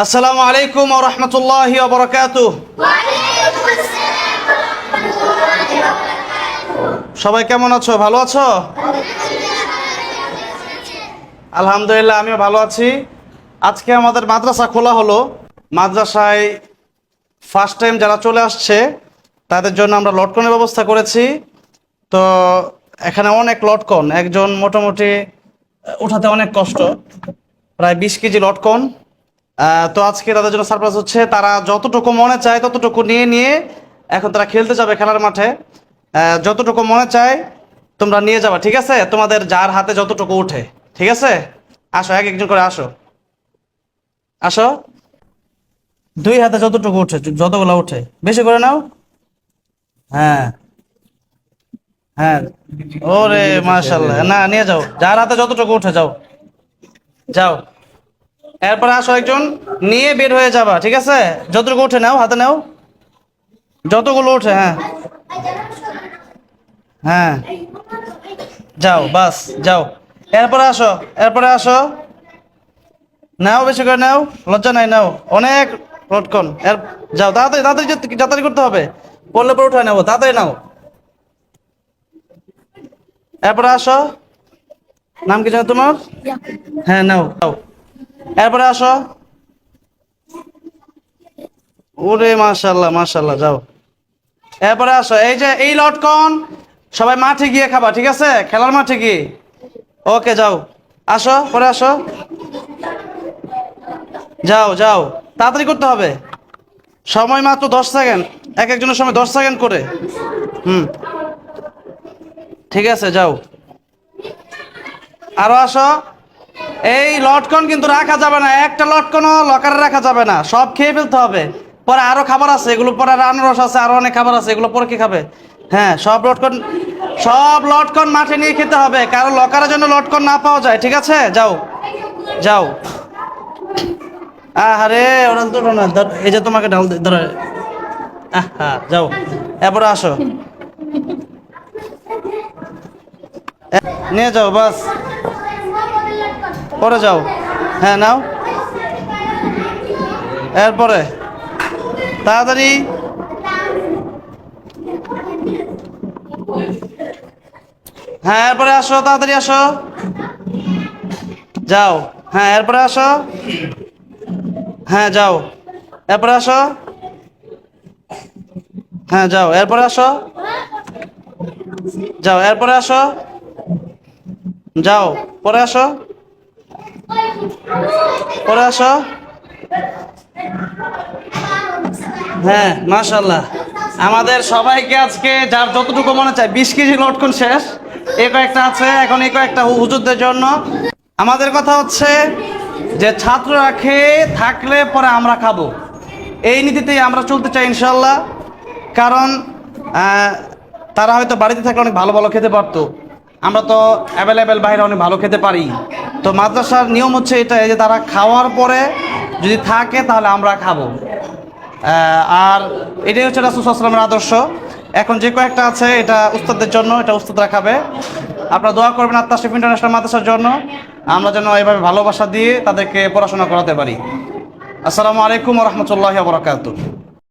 আসসালামু আলাইকুম ওয়া রাহমাতুল্লাহি ওয়া বারাকাতুহু। সবাই কেমন আছো? ভালো আছো? আলহামদুলিল্লাহ, আমিও ভালো আছি। আজকে আমাদের মাদ্রাসা খোলা হলো। মাদ্রাসায় ফার্স্ট টাইম যারা চলে আসছে তাদের জন্য আমরা লটকনের ব্যবস্থা করেছি। তো এখানে অনেক লটকন, একজন মোটামুটি উঠাতে অনেক কষ্ট, প্রায় 20 কেজি লটকন। তো আজকে তাদের জন্য সারপ্রাইজ হচ্ছে, তারা যতটুকু মনে চায় ততটুকু নিয়ে নিয়ে এখন তারা খেলতে যাবে খেলার মাঠে। যতটুকু মনে চায় তোমরা নিয়ে যাবা, ঠিক আছে? তোমাদের যার হাতে যতটুকু উঠে, ঠিক আছে? আসো, এক একজন করে আসো, আসো। দুই হাতে যতটুকু উঠে, যতগুলো উঠে বেশি করে নাও। হ্যাঁ, হ্যাঁ। ওরে মাশাআল্লাহ, না নিয়ে যাও, যার হাতে যতটুকু উঠে যাও, যাও। এরপরে আসো, একজন নিয়ে বের হয়ে যাবা, ঠিক আছে? যতটুকু উঠে নাও, হাতে নাও, যতগুলো উঠে। হ্যাঁ, হ্যাঁ, যাও, বাস, যাও। এরপরে আসো, এরপরে আসো, নাও, বেশি করে নাও, লজ্জা নাই, নাও অনেক লটকন। যাও, তাড়াতাড়ি তাড়াতাড়ি তাড়াতাড়ি করতে হবে, পড়লে পরে উঠায় নেবো, তাড়াতাড়ি নাও। এরপরে আসো, নাম কি জানো তোমার? হ্যাঁ, নাও, নাও। এরপরে আসো। ওরে মাশাল্লাহ, মাশাল্লাহ, যাও। এরপরে আসো, এই যে এই লটকন সবাই মাঠে গিয়ে খাবা, ঠিক আছে? খেলার মাঠে গিয়ে। ওকে, যাও, আসো, পরে আসো, যাও, যাও, তাড়াতাড়ি করতে হবে, সময় মাত্র 10 সেকেন্ড, এক একজনের সময় 10 সেকেন্ড করে। হুম, ঠিক আছে, যাও, আরো আসো। এই লটকন কিন্তু রাখা যাবে না, একটা লটকনও লকারে রাখা যাবে না, সব খেয়ে ফেলতে হবে। পরে আরো খাবার আছে, এগুলো পরে আনারস আছে, আরো অনেক খাবার আছে, এগুলো পরে কি খাবে? হ্যাঁ, সব লটকন মাঠে নিয়ে খেতে হবে, কারণ লকারের জন্য লটকন না পাওয়া যায়, ঠিক আছে? যাও, যাও। আরে ওরা তো না, এই যে তোমাকে ঢাল ধরে। আহা, যাও, এরপরে আসো, নিয়ে যাও, বাস, পরে যাও। হ্যাঁ, নাও, এরপরে তাড়াতাড়ি। হ্যাঁ, এরপরে আসো, তাড়াতাড়ি আসো, যাও। হ্যাঁ, এরপরে আসো। হ্যাঁ, যাও, এরপরে আসো। হ্যাঁ, যাও, এরপরে আসো, যাও, এরপরে আসো, যাও, পরে আসো, পরে আসো। হ্যাঁ, মাশাল্লাহ, আমাদের সবাইকে আজকে যার যতটুকু মনে চায় 20 কেজি লটকন শেষ। এই কয়েকটা আছে এখন, এই কয়েকটা হুজুরদের জন্য। আমাদের কথা হচ্ছে যে ছাত্ররা খেয়ে থাকলে পরে আমরা খাবো, এই নীতিতেই আমরা চলতে চাই ইনশাল্লাহ। কারণ তারা হয়তো বাড়িতে থাকলে অনেক ভালো ভালো খেতে পারতো, আমরা তো অ্যাভেলেবেল বাইরে অনেক ভালো খেতে পারি। তো মাদ্রাসার নিয়ম হচ্ছে এটাই যে তারা খাওয়ার পরে যদি থাকে তাহলে আমরা খাবো। আর এটাই হচ্ছে রাসূল সাল্লাল্লাহু আলাইহি ওয়াসাল্লামের আদর্শ। এখন যে কয়েকটা আছে এটা উস্তাদদের জন্য, এটা উস্তাদরা খাবে। আপনারা দোয়া করবেন আত-তাশরিফ ইন্টারন্যাশনাল মাদ্রাসার জন্য, আমরা যেন এইভাবে ভালোবাসা দিয়ে তাদেরকে পড়াশোনা করাতে পারি। আসসালামু আলাইকুম ওয়া রাহমাতুল্লাহি ওয়া বারাকাতুহু।